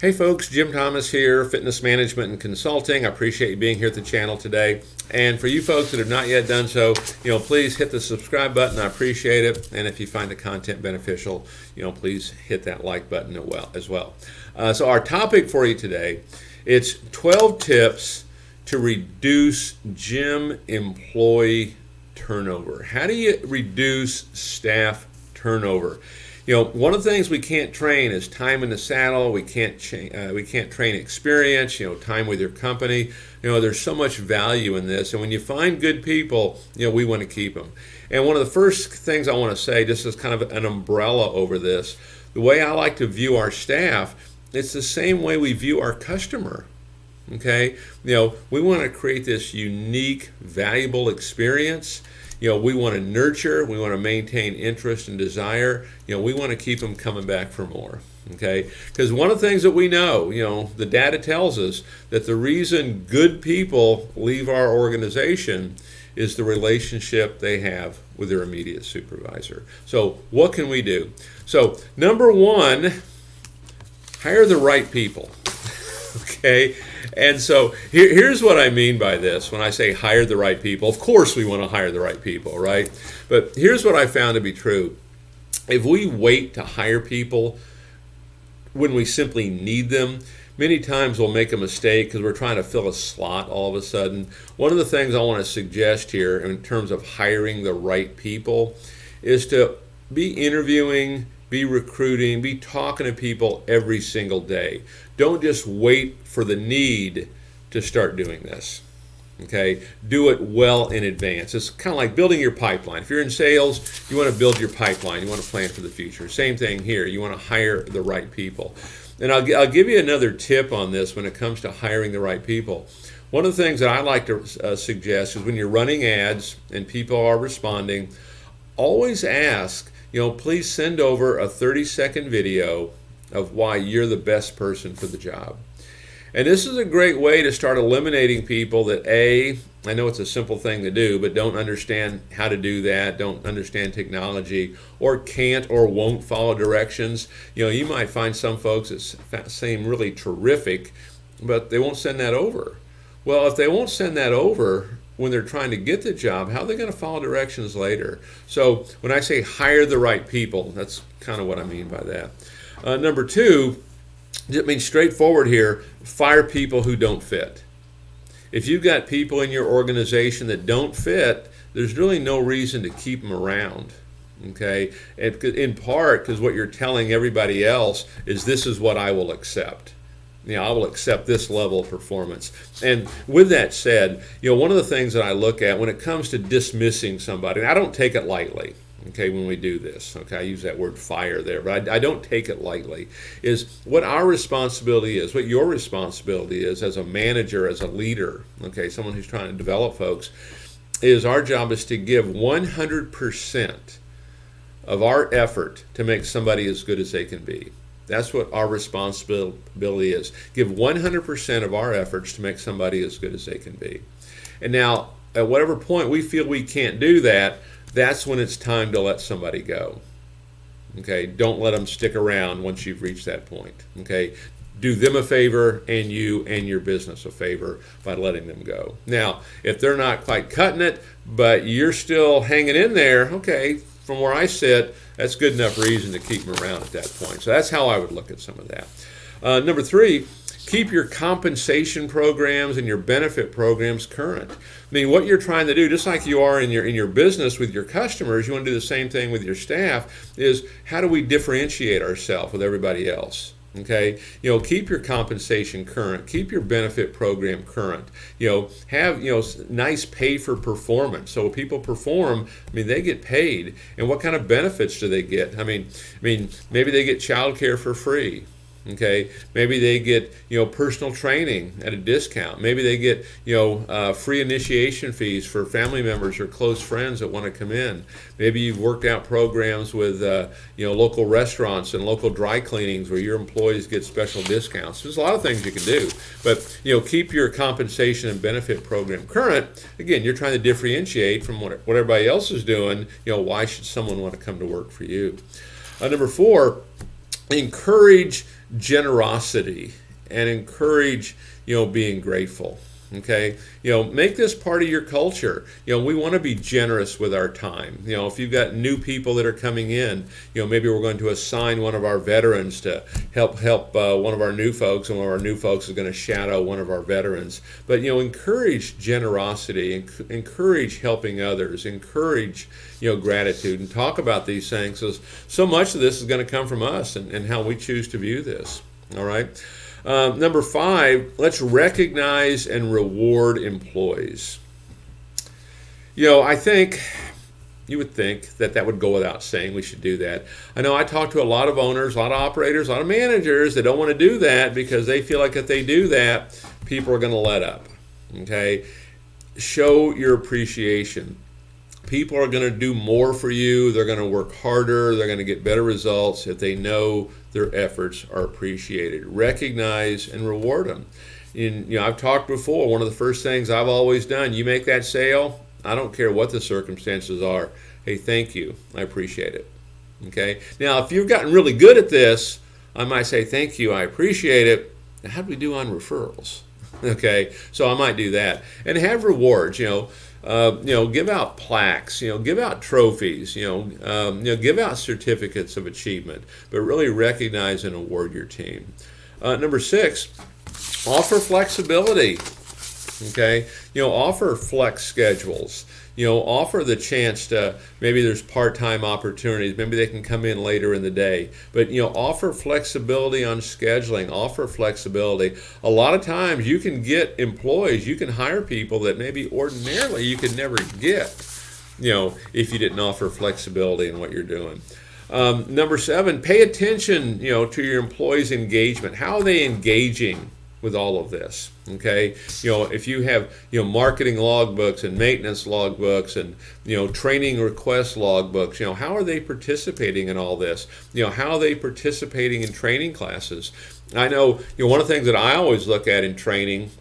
Hey folks, Jim Thomas here, Fitness Management and Consulting. I appreciate you being here at the channel today. And for you folks that have not yet done so, please hit the subscribe button. I appreciate it. And if you find the content beneficial, please hit that like button as well. So our topic for you today, it's 12 tips to reduce gym employee turnover. How do you reduce staff turnover? One of the things we can't train is time in the saddle. We can't train experience, time with your company. There's so much value in this. And when you find good people, we want to keep them. And one of the first things I want to say, just as kind of an umbrella over this, the way I like to view our staff, it's the same way we view our customer. Okay? We want to create this unique, valuable experience. We want to nurture, we want to maintain interest and desire. We want to keep them coming back for more. Okay? Because one of the things that we know, the data tells us that the reason good people leave our organization is the relationship they have with their immediate supervisor. So what can we do? So number one, hire the right people. Okay? And so here's what I mean by this when I say hire the right people. Of course we want to hire the right people, right? But here's what I found to be true. If we wait to hire people when we simply need them, many times we'll make a mistake because we're trying to fill a slot all of a sudden. One of the things I want to suggest here in terms of hiring the right people is to be interviewing, be recruiting, be talking to people every single day. Don't just wait for the need to start doing this. Okay? Do it well in advance. It's kind of like building your pipeline. If you're in sales, you want to build your pipeline. You want to plan for the future. Same thing here. You want to hire the right people. And I'll give you another tip on this when it comes to hiring the right people. One of the things that I like to suggest is when you're running ads and people are responding, always ask, please send over a 30-second video of why you're the best person for the job. And this is a great way to start eliminating people that I know it's a simple thing to do, but don't understand how to do that, don't understand technology, or can't or won't follow directions. You might find some folks that seem really terrific, but they won't send that over. Well, if they won't send that over when they're trying to get the job, how are they going to follow directions later? So when I say hire the right people, that's kind of what I mean by that. Number two, it means straightforward here, fire people who don't fit. If you've got people in your organization that don't fit, there's really no reason to keep them around. Okay? And in part because what you're telling everybody else is this is what I will accept. I will accept this level of performance. And with that said, one of the things that I look at when it comes to dismissing somebody, and I don't take it lightly, okay, when we do this, okay, I use that word fire there, but I don't take it lightly, is what our responsibility is, what your responsibility is as a manager, as a leader, okay, someone who's trying to develop folks, is our job is to give 100% of our effort to make somebody as good as they can be. That's what our responsibility is. Give 100% of our efforts to make somebody as good as they can be. And now, at whatever point we feel we can't do that, that's when it's time to let somebody go. Okay? Don't let them stick around once you've reached that point. Okay? Do them a favor and you and your business a favor by letting them go. Now, if they're not quite cutting it, but you're still hanging in there, okay, from where I sit, that's good enough reason to keep them around at that point. So that's how I would look at some of that. Number three, keep your compensation programs and your benefit programs current. I mean, what you're trying to do, just like you are in your business with your customers, you want to do the same thing with your staff, is how do we differentiate ourselves with everybody else? Okay, keep your compensation current, keep your benefit program current, have, nice pay for performance. So when people perform, they get paid. And what kind of benefits do they get? I mean, maybe they get childcare for free. Okay, maybe they get personal training at a discount. Maybe they get free initiation fees for family members or close friends that want to come in. Maybe you've worked out programs with local restaurants and local dry cleanings where your employees get special discounts. There's a lot of things you can do, but keep your compensation and benefit program current. Again, you're trying to differentiate from what everybody else is doing. Why should someone want to come to work for you? Number four, encourage generosity and encourage, being grateful. Okay, make this part of your culture. We want to be generous with our time. If you've got new people that are coming in, maybe we're going to assign one of our veterans to help one of our new folks, and one of our new folks is going to shadow one of our veterans. But encourage generosity, encourage helping others, encourage gratitude, and talk about these things. So much of this is going to come from us and how we choose to view this. All right. Number 5, let's recognize and reward employees. I think you would think that would go without saying. We should do that. I know I talk to a lot of owners, a lot of operators, a lot of managers that don't want to do that because they feel like if they do that, people are going to let up. Okay? Show your appreciation. People are going to do more for you. They're going to work harder. They're going to get better results if they know their efforts are appreciated. Recognize and reward them. I've talked before, one of the first things I've always done, you make that sale, I don't care what the circumstances are. Hey, thank you. I appreciate it. Okay? Now, if you've gotten really good at this, I might say, thank you, I appreciate it. Now, how do we do on referrals? Okay? So I might do that. And have rewards, give out plaques, give out trophies, give out certificates of achievement, but really recognize and award your team. Number 6, offer flexibility. Okay, offer flex schedules. Offer the chance to, maybe there's part-time opportunities, maybe they can come in later in the day, but offer flexibility on scheduling, offer flexibility. A lot of times you can get employees, you can hire people that maybe ordinarily you could never get, if you didn't offer flexibility in what you're doing. Number 7, pay attention, to your employees' engagement. How are they engaging with all of this? Okay, if you have marketing logbooks and maintenance logbooks and training request logbooks, how are they participating in all this? How are they participating in training classes? I know one of the things that I always look at in training,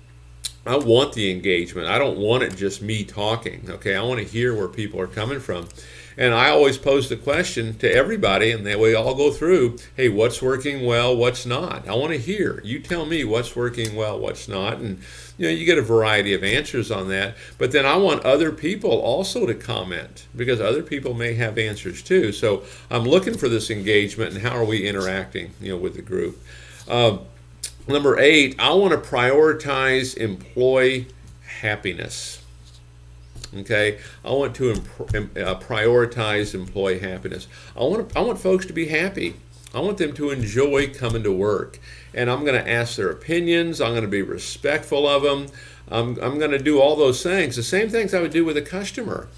I want the engagement. I don't want it just me talking. Okay, I want to hear where people are coming from. And I always pose the question to everybody, and then we all go through, hey, what's working well, what's not? I want to hear. You tell me what's working well, what's not. And you get a variety of answers on that. But then I want other people also to comment, because other people may have answers too. So I'm looking for this engagement, and how are we interacting with the group? Number 8, I want to prioritize employee happiness. Okay, I want to prioritize employee happiness. I want folks to be happy. I want them to enjoy coming to work, and I'm going to ask their opinions. I'm going to be respectful of them. I'm going to do all those things, the same things I would do with a customer.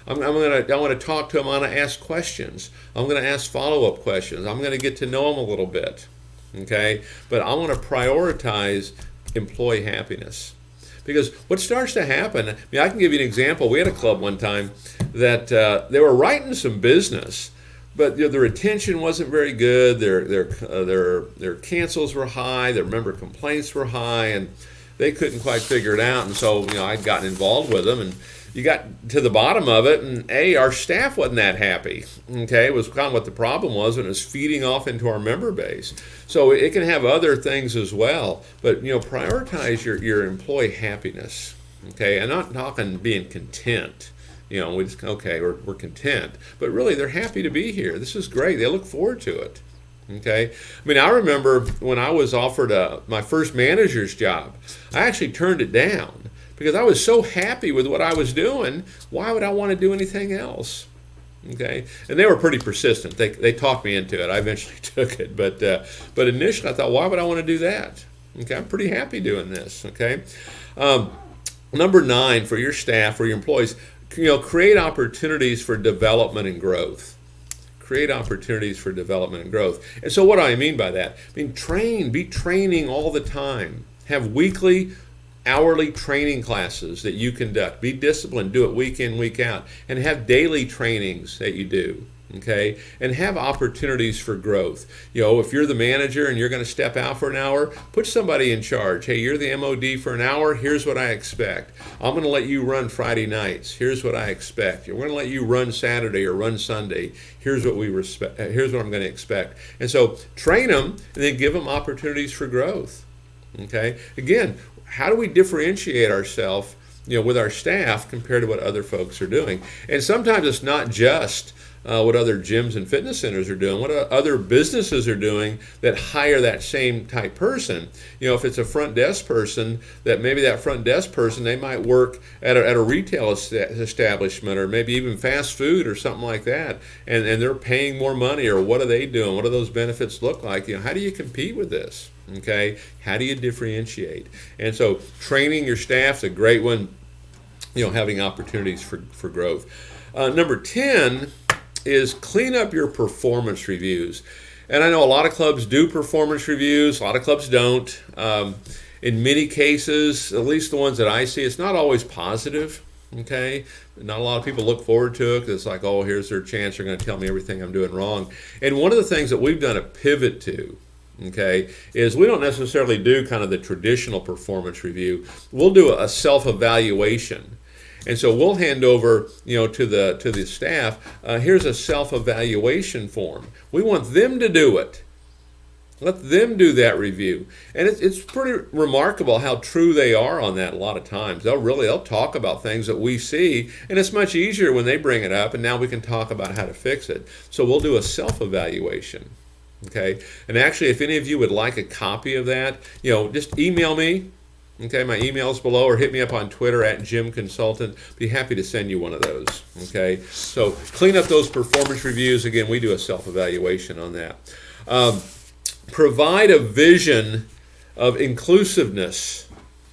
I want to talk to them. I want to ask questions. I'm going to ask follow-up questions. I'm going to get to know them a little bit. Okay, but I want to prioritize employee happiness. Because what starts to happen, I can give you an example. We had a club one time that they were writing some business, but the retention wasn't very good. Their cancels were high. Their member complaints were high, and they couldn't quite figure it out. And so I'd gotten involved with them, and you got to the bottom of it, and our staff wasn't that happy. Okay, it was kind of what the problem was, and it was feeding off into our member base. So it can have other things as well, but prioritize your employee happiness. Okay, I'm not talking being content. We're content, but really they're happy to be here. This is great. They look forward to it. Okay, I remember when I was offered my first manager's job, I actually turned it down. Because I was so happy with what I was doing, why would I want to do anything else? Okay, and they were pretty persistent. They talked me into it. I eventually took it, but initially I thought, why would I want to do that? Okay, I'm pretty happy doing this. Okay, number 9, for your staff, for your employees, create opportunities for development and growth. Create opportunities for development and growth. And so, what do I mean by that? Be training all the time. Have weekly hourly training classes that you conduct. Be disciplined, do it week in, week out, and have daily trainings that you do. Okay, and have opportunities for growth. If you're the manager and you're going to step out for an hour, put somebody in charge. Hey, you're the MOD for an hour. Here's what I expect. I'm going to let you run Friday nights. Here's what I expect. We're going to let you run Saturday or run Sunday. Here's what Here's what I'm going to expect. And so train them and then give them opportunities for growth. Okay. Again, how do we differentiate ourselves, with our staff compared to what other folks are doing? And sometimes it's not just what other gyms and fitness centers are doing, what other businesses are doing that hire that same type person. If it's a front desk person, that maybe that front desk person, they might work at a retail establishment or maybe even fast food or something like that, and they're paying more money, or what are they doing? What do those benefits look like? How do you compete with this? Okay, how do you differentiate? And so training your staff's a great one, having opportunities for growth. Number 10 is clean up your performance reviews. And I know a lot of clubs do performance reviews, a lot of clubs don't. In many cases, at least the ones that I see, it's not always positive. Okay, not a lot of people look forward to it because it's like, oh, here's their chance, they're going to tell me everything I'm doing wrong. And one of the things that we've done a pivot to, okay, is we don't necessarily do kind of the traditional performance review. We'll do a self-evaluation. And so we'll hand over, to the staff, here's a self-evaluation form. We want them to do it. Let them do that review. And it's pretty remarkable how true they are on that a lot of times. They'll talk about things that we see, and it's much easier when they bring it up, and now we can talk about how to fix it. So we'll do a self-evaluation. Okay? And actually, if any of you would like a copy of that, just email me. Okay, my email is below, or hit me up on Twitter at Jim Consultant. Be happy to send you one of those. Okay, so clean up those performance reviews. Again, we do a self-evaluation on that. Provide a vision of inclusiveness.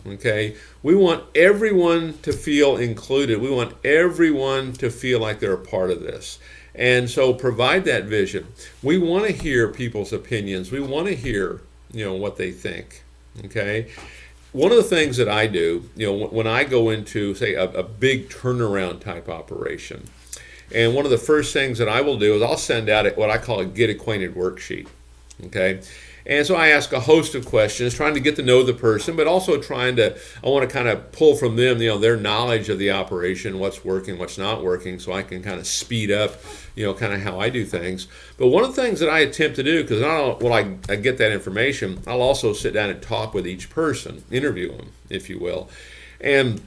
Okay, we want everyone to feel included. We want everyone to feel like they're a part of this. And so provide that vision. We want to hear people's opinions. We want to hear, what they think. Okay. One of the things that I do, when I go into, say, a big turnaround type operation, and one of the first things that I will do is I'll send out what I call a get acquainted worksheet, okay? And so I ask a host of questions, trying to get to know the person, but also I want to kind of pull from them, their knowledge of the operation, what's working, what's not working, so I can kind of speed up, kind of how I do things. But one of the things that I attempt to do, because I get that information, I'll also sit down and talk with each person, interview them, if you will. And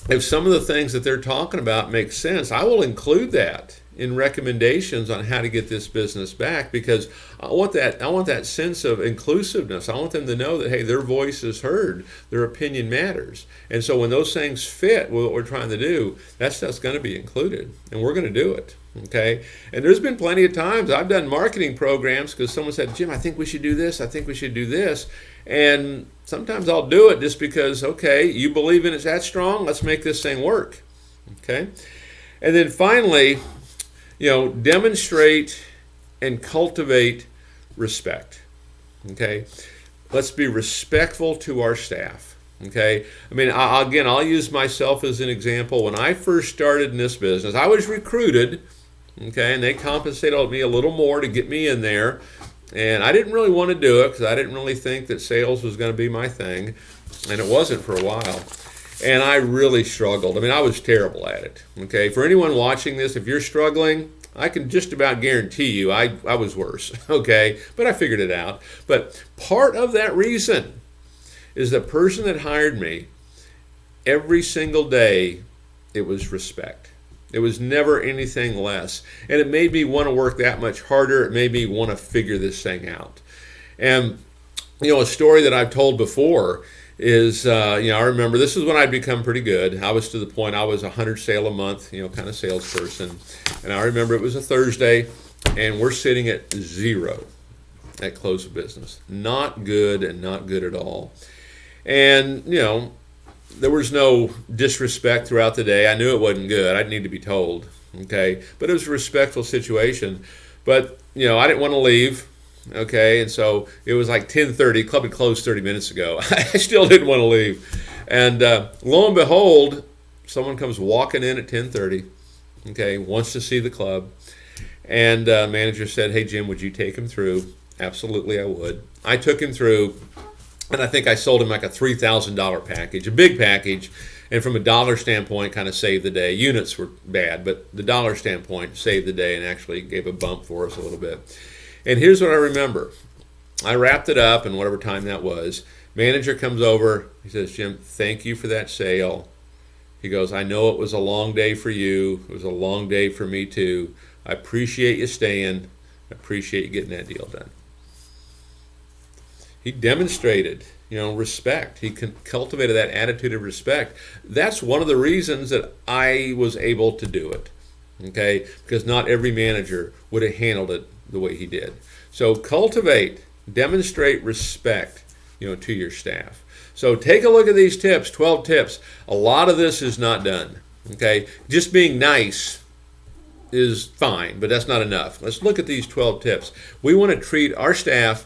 if some of the things that they're talking about make sense, I will include that in recommendations on how to get this business back, because I want that sense of inclusiveness. I want them to know that, hey, their voice is heard, their opinion matters. And so when those things fit with what we're trying to do, that stuff's going to be included, and we're going to do it. Okay, and there's been plenty of times I've done marketing programs because someone said, Jim, I think we should do this, I think we should do this. And sometimes I'll do it just because, okay, you believe in it that strong, let's make this thing work. Okay, and then finally, demonstrate and cultivate respect. Okay, let's be respectful to our staff. Okay, I mean, I'll use myself as an example. When I first started in this business, I was recruited, okay, and they compensated me a little more to get me in there. And I didn't really want to do it because I didn't really think that sales was going to be my thing, and it wasn't for a while. And I really struggled. I mean, I was terrible at it. Okay, for anyone watching this, if you're struggling, I can just about guarantee you I was worse. Okay, but I figured it out. But part of that reason is the person that hired me, every single day, it was respect. It was never anything less. And it made me want to work that much harder. It made me want to figure this thing out. And, a story that I've told before is, I remember this is when I'd become pretty good. I was to the point I was 100 sale a month, kind of salesperson. And I remember it was a Thursday, and we're sitting at 0 at close of business. Not good, and not good at all. And, there was no disrespect throughout the day. I knew it wasn't good. I didn't need to be told, okay? But it was a respectful situation. But, I didn't want to leave, okay? And so it was like 10:30. Club had closed 30 minutes ago. I still didn't want to leave. And lo and behold, someone comes walking in at 10:30, okay, wants to see the club. And manager said, hey, Jim, would you take him through? Absolutely, I would. I took him through, and I think I sold him like a $3,000 package, a big package. And from a dollar standpoint, kind of saved the day. Units were bad, but the dollar standpoint saved the day and actually gave a bump for us a little bit. And here's what I remember. I wrapped it up, and whatever time that was, manager comes over. He says, Jim, thank you for that sale. He goes, I know it was a long day for you. It was a long day for me too. I appreciate you staying. I appreciate you getting that deal done. He demonstrated, respect. He cultivated that attitude of respect. That's one of the reasons that I was able to do it, okay? Because not every manager would have handled it the way he did. So demonstrate respect, to your staff. So take a look at these tips, 12 tips. A lot of this is not done, okay? Just being nice is fine, but that's not enough. Let's look at these 12 tips. We want to treat our staff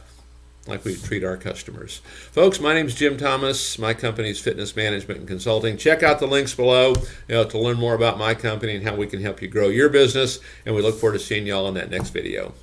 like we treat our customers. Folks, my name is Jim Thomas. My company is Fitness Management and Consulting. Check out the links below to learn more about my company and how we can help you grow your business. And we look forward to seeing you all in that next video.